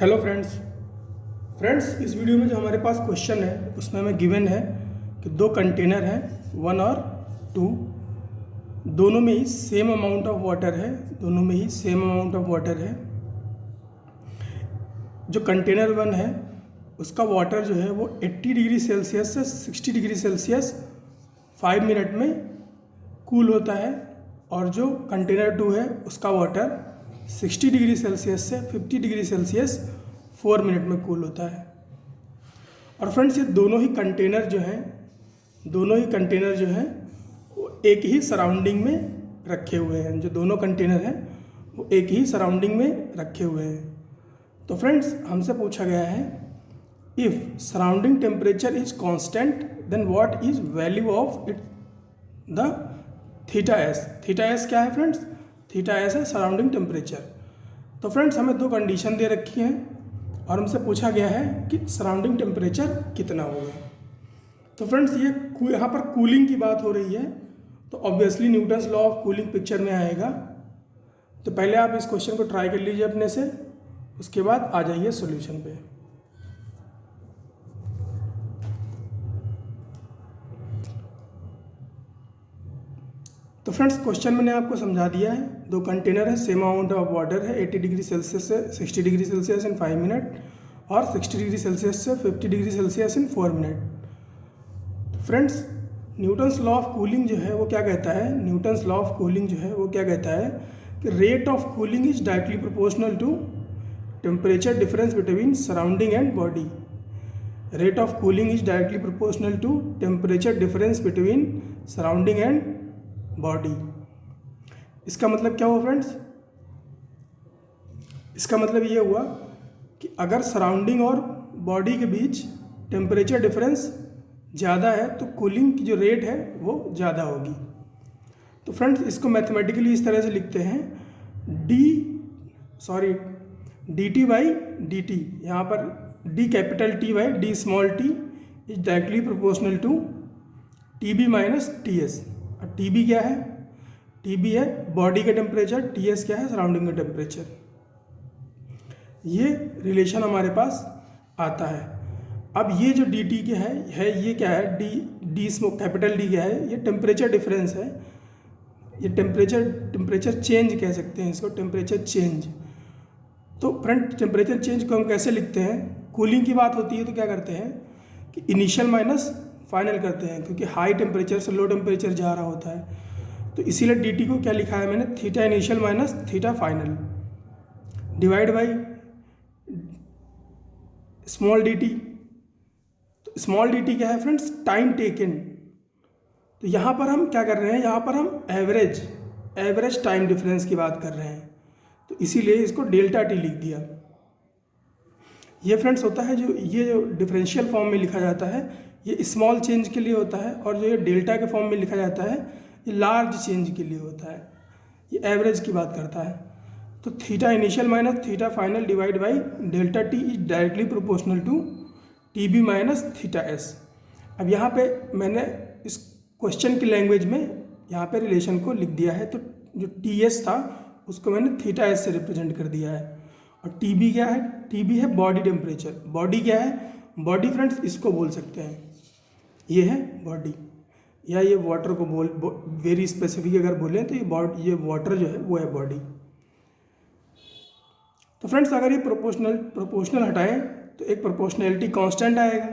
Hello friends इस video में जो हमारे पास क्वेश्चन है उसमें हमें गिवन है कि दो कंटेनर हैं 1 और 2, दोनों में ही सेम अमाउंट ऑफ वाटर है। जो कंटेनर 1 है उसका वाटर जो है वो 80 डिग्री सेल्सियस से 60 डिग्री सेल्सियस 5 मिनट में कूल होता है, और जो कंटेनर 2 है उसका वाटर 60 डिग्री सेल्सियस से 50 डिग्री सेल्सियस 4 मिनट में कूल होता है। और फ्रेंड्स ये दोनों ही कंटेनर जो हैं वो एक ही सराउंडिंग में रखे हुए हैं। जो दोनों कंटेनर हैं वो एक ही सराउंडिंग में रखे हुए हैं। तो फ्रेंड्स हमसे पूछा गया है if surrounding temperature is constant then what is value of it the theta S. Theta S क्या है फ्रेंड्स? थीटा एस है सराउंडिंग टेम्परेचर। तो फ्रेंड्स हमें दो कंडीशन दे रखी हैं और हमसे पूछा गया है कि सराउंडिंग टेम्परेचर कितना होगा। तो फ्रेंड्स ये यहाँ पर कूलिंग की बात हो रही है, तो obviously Newton's law of cooling picture में आएगा। तो पहले आप इस क्वेश्चन को ट्राई कर लीजिए अपने से, उसके बाद आ जाइए सॉल्यूशन पे। तो फ्रेंड्स क्वेश्चन मैंने आपको समझा दिया है। दो कंटेनर है, सेम अमाउंट ऑफ वाटर है, 80 डिग्री सेल्सियस से 60 डिग्री सेल्सियस इन 5 मिनट और 60 डिग्री सेल्सियस से 50 degree Celsius in 4 minute. Friends Newton's law of cooling जो है वो क्या कहता है कि rate of cooling is directly proportional to temperature difference between surrounding and body. Rate of cooling is directly proportional to temperature difference between surrounding and body. इसका मतलब क्या हुआ फ्रेंड्स? इसका मतलब ये हुआ कि अगर सराउंडिंग और बॉडी के बीच टेम्परेचर डिफरेंस ज़्यादा है तो कूलिंग की जो रेट है वो ज़्यादा होगी। तो फ्रेंड्स इसको मैथमेटिकली इस तरह से लिखते हैं dt बाई dt। यहाँ पर d capital T by d small t is directly proportional to TB minus TS। अब TB क्या है? TB है बॉडी का टेम्परेचर, TS क्या है? सराउंडिंग का टेम्परेचर। ये रिलेशन हमारे पास आता है। अब ये जो dt के है ये क्या है? d कैपिटल D क्या है? ये टेम्परेचर डिफरेंस है। ये टेम्परेचर चेंज कह सकते हैं इसको, टेम्परेचर चेंज। तो फ्रेंड टेम्परेचर चेंज को हम कैसे लिखते हैं? कूलिंग की बात होती है तो क्या करते हैं कि इनिशियल माइनस फाइनल करते हैं, क्योंकि हाई टेम्परेचर से लो टेम्परेचर जा रहा होता है। तो इसीलिए dt को क्या लिखा है मैंने? Theta initial minus theta final divide by small dt। तो स्मॉल dt क्या है फ्रेंड्स? Time taken. तो यहाँ पर हम क्या कर रहे हैं? यहाँ पर हम एवरेज टाइम डिफरेंस की बात कर रहे हैं, तो इसीलिए इसको डेल्टा टी लिख दिया। ये फ्रेंड्स होता है ये जो डिफरेंशियल फॉर्म में लिखा जाता है ये स्मॉल चेंज के लिए होता है, और जो ये डेल्टा के फॉर्म में लिखा जाता है ये लार्ज चेंज के लिए होता है। ये एवरेज की बात करता है। तो theta initial minus theta final divide by delta T is directly proportional to TB minus theta S. अब यहाँ पे मैंने इस क्वेश्चन की लैंग्वेज में यहाँ पे रिलेशन को लिख दिया है। तो जो TS था उसको मैंने थीटा एस से रिप्रेजेंट कर दिया है। और TB क्या है? TB है बॉडी टेम्परेचर। बॉडी क्या है? बॉडी फ्रेंड्स इसको बोल सकते हैं, ये है बॉडी, या ये वाटर को वेरी स्पेसिफिक अगर बोलें तो ये वाटर जो है वो है बॉडी। तो फ्रेंड्स अगर ये प्रोपोर्शनल हटाएं तो एक प्रोपोर्शनैलिटी कांस्टेंट आएगा।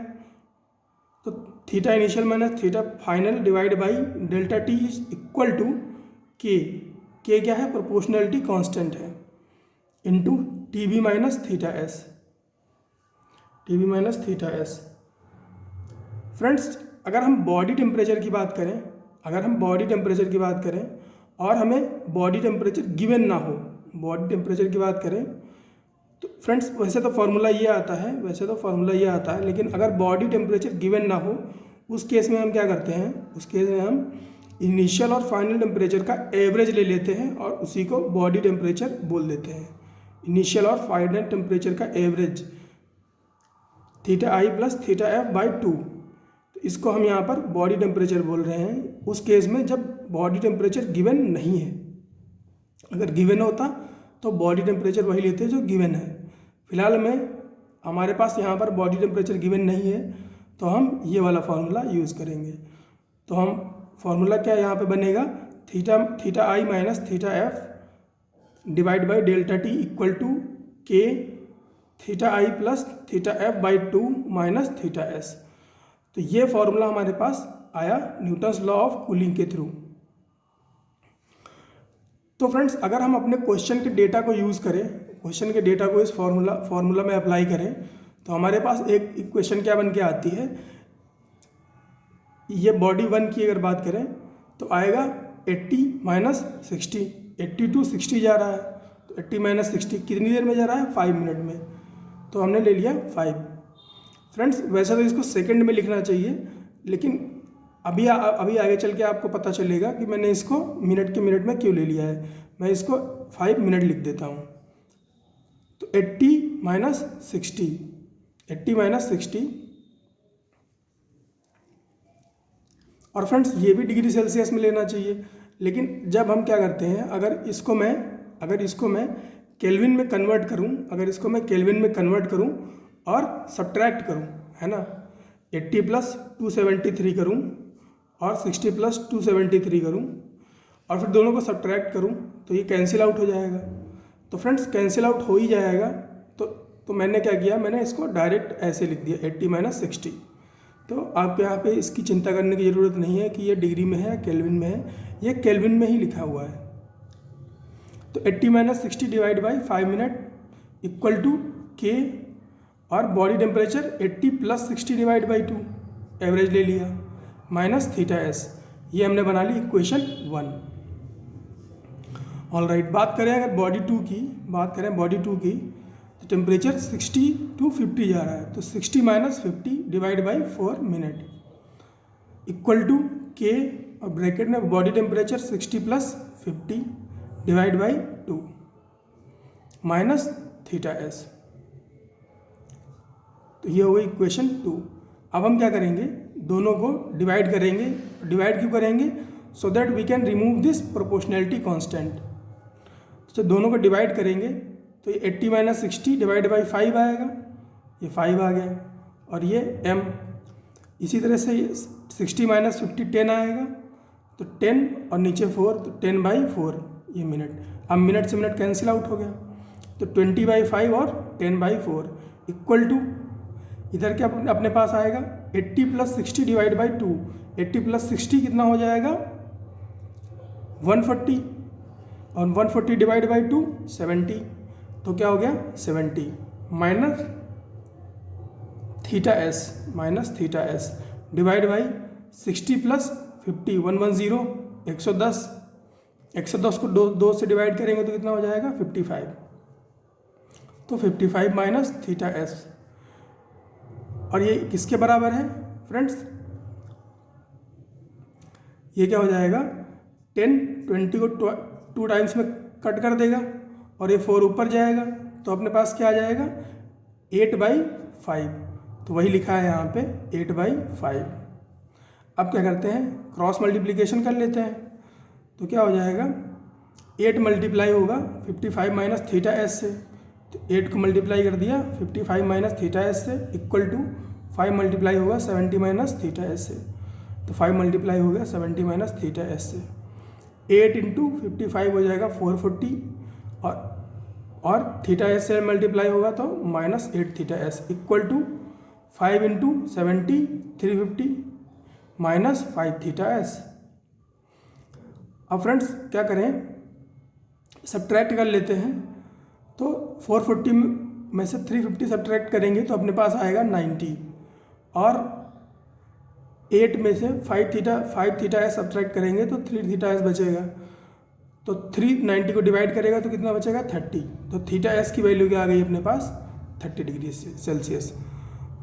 तो theta initial minus theta final divide by delta T is equal to K क्या है? प्रोपोर्शनैलिटी कांस्टेंट है, into TB minus theta S. Friends अगर हम बॉडी टेम्परेचर की बात करें और हमें बॉडी टेम्परेचर गिवन ना हो, बॉडी टेम्परेचर की बात करें तो फ्रेंड्स वैसे तो फार्मूला ये आता है, लेकिन अगर बॉडी टेम्परेचर गिवन ना हो उस केस में हम क्या करते हैं? उस केस में हम इनिशियल और फाइनल टेम्परेचर का एवरेज ले लेते हैं और उसी को बॉडी टेम्परेचर बोल देते हैं। इनिशियल और फाइनल टेम्परेचर का average theta I plus theta F by 2। तो इसको हम यहाँ पर बॉडी टेम्परेचर बोल रहे हैं उस केस में जब बॉडी टेम्परेचर गिवन नहीं है। अगर गिवन होता तो बॉडी टेम्परेचर वही लेते हैं जो गिवन है। फिलहाल में हमारे पास यहाँ पर बॉडी टेम्परेचर गिवन नहीं है, तो हम ये वाला फार्मूला यूज़ करेंगे। तो हम फार्मूला क्या यहाँ पे बनेगा, theta I minus theta F divide by delta T equal to K theta I plus theta F by 2 minus theta S. तो ये फार्मूला हमारे पास आया न्यूटन्स लॉ ऑफ कूलिंग के थ्रू। तो फ्रेंड्स, अगर हम अपने क्वेश्चन के डेटा को यूज़ करें, क्वेश्चन के डेटा को इस फार्मूला में अप्लाई करें, तो हमारे पास एक इक्वेशन क्या बन के आती है, ये बॉडी 1 की अगर बात करें तो आएगा 80 माइनस 60, 80 टू 60 जा रहा है, तो 80 माइनस 60 कितनी देर में जा रहा है, 5 मिनट में, तो हमने ले लिया 5। फ्रेंड्स, वैसे तो इसको सेकंड में लिखना चाहिए, लेकिन अभी आगे चल के आपको पता चलेगा कि मैंने इसको मिनट के मिनट में क्यों ले लिया है। मैं इसको 5 मिनट लिख देता हूँ। तो 80 माइनस 60, 80 माइनस 60, और फ्रेंड्स ये भी डिग्री सेल्सियस में लेना चाहिए, लेकिन जब हम क्या करते हैं, अगर इसको मैं केल्विन में कन्वर्ट करूं, अगर इसको मैं केल्विन में कन्वर्ट करूं और सब्ट्रैक्ट करूं, है ना, 80 प्लस 273 करूं और 60 प्लस 273 करूं और फिर दोनों को सब्ट्रैक्ट करूं, तो ये कैंसिल आउट हो जाएगा। तो फ्रेंड्स, कैंसिल आउट हो ही जाएगा, तो मैंने क्या किया, मैंने इसको डायरेक्ट ऐसे लिख दिया 80 माइनस 60। तो आपको यहाँ पे इसकी चिंता करने की ज़रूरत नहीं है कि ये डिग्री में है या केल्विन में है, ये केल्विन में ही लिखा हुआ है। तो 80 minus 60 divide by 5 minute equal to K, और body temperature 80 plus 60 divide by 2 average ले लिया, माइनस थीटा एस। ये हमने बना ली इक्वेशन 1। ऑल राइट, बात करें अगर बॉडी 2 की, तो टेम्परेचर 60 टू 50 जा रहा है, तो 60 minus 50 divide by 4 minute equal to K, और ब्रैकेट में body temperature 60 plus 50 divide by 2 minus theta S. तो ये हो गई इक्वेशन 2। अब हम क्या करेंगे, दोनों को डिवाइड करेंगे। डिवाइड क्यों करेंगे, so that we can remove this proportionality constant. तो दोनों को डिवाइड करेंगे तो ये 80 माइनस 60 डिवाइड बाई 5 आएगा, ये 5 आ गया, और ये m। इसी तरह से 60 माइनस 50 10 आएगा, तो 10 और नीचे 4, तो 10 बाई 4 ये मिनट। अब मिनट से मिनट कैंसिल आउट हो गया, तो 20 बाई 5 और 10 बाई 4 इक्वल टू, इधर क्या अपने पास आएगा 80 प्लस 60 डिवाइड बाई 2। 80 प्लस 60 कितना हो जाएगा 140, और 140 डिवाइड बाई 2 70, तो क्या हो गया 70 minus theta S divide by 60 plus 50 110 110, 110 को 2 से डिवाइड करेंगे तो कितना हो जाएगा 55, तो 55 माइनस थीटा एस। और ये किसके बराबर है फ्रेंड्स, ये क्या हो जाएगा 10 20 को 2 टाइम्स में कट कर देगा, और ये 4 ऊपर जाएगा, तो अपने पास क्या आ जाएगा 8/5। तो वही लिखा है यहाँ पे 8/5। अब क्या करते हैं, क्रॉस मल्टीप्लिकेशन कर लेते हैं, तो क्या हो जाएगा 8 मल्टीप्लाई होगा 55 माइनस थीटा एस से, तो 8 को मल्टीप्लाई कर दिया 55 माइनस थीटा एस से इक्वल टू 5 मल्टीप्लाई होगा 70 माइनस थीटा एस से, तो 5 मल्टीप्लाई हो गया 70 माइनस थीटा एस से। 8 इंटू 55 हो जाएगा 440, और थीटा एस से मल्टीप्लाई होगा तो minus 8 theta S equal to 5 into 70 350 minus 5 theta S. अब फ्रेंड्स क्या करें, सब्ट्रैक्ट कर लेते हैं, तो 440 में से 350 सब्ट्रैक्ट करेंगे तो अपने पास आएगा 90, और 8 में से 5 थीटा एस सब्ट्रैक्ट करेंगे तो 3 थीटा एस बचेगा, तो 390 को डिवाइड करेगा तो कितना बचेगा 30, तो थीटा एस की वैल्यू क्या आ गई अपने पास 30 डिग्री सेल्सियस।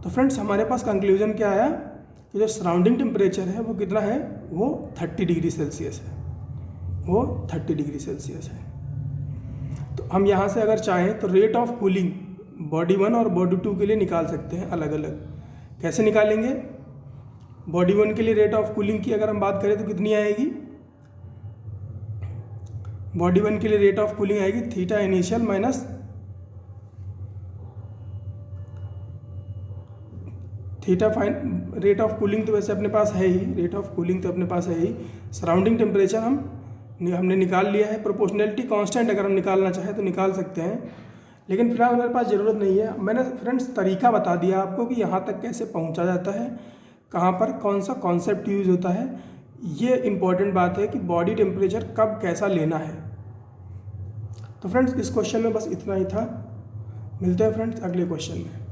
तो फ्रेंड्स हमारे पास कंक्लूजन क्या आया कि जो सराउंडिंग टेम्परेचर है वो कितना है, वो 30 डिग्री सेल्सियस है, वो 30 डिग्री सेल्सियस है। तो हम यहाँ से अगर चाहें तो रेट ऑफ कूलिंग बॉडी 1 और बॉडी 2 के लिए निकाल सकते हैं अलग अलग। कैसे निकालेंगे, बॉडी 1 के लिए रेट ऑफ कूलिंग की अगर हम बात करें तो कितनी आएगी, बॉडी 1 के लिए रेट ऑफ कूलिंग आएगी theta initial minus theta fine rate of cooling तो वैसे अपने पास है ही, रेट ऑफ कूलिंग तो अपने पास है ही। सराउंडिंग टेम्परेचर हमने निकाल लिया है। प्रोपोर्शनैलिटी कांस्टेंट अगर हम निकालना चाहें तो निकाल सकते हैं, लेकिन फिलहाल मेरे पास ज़रूरत नहीं है। मैंने फ्रेंड्स तरीका बता दिया आपको कि यहाँ तक कैसे पहुँचा जाता है, कहाँ पर कौन सा कॉन्सेप्ट यूज़ होता है। ये इम्पॉर्टेंट बात है कि बॉडी टेम्परेचर कब कैसा लेना है। तो फ्रेंड्स इस क्वेश्चन में बस इतना ही था। मिलते हैं फ्रेंड्स अगले क्वेश्चन में।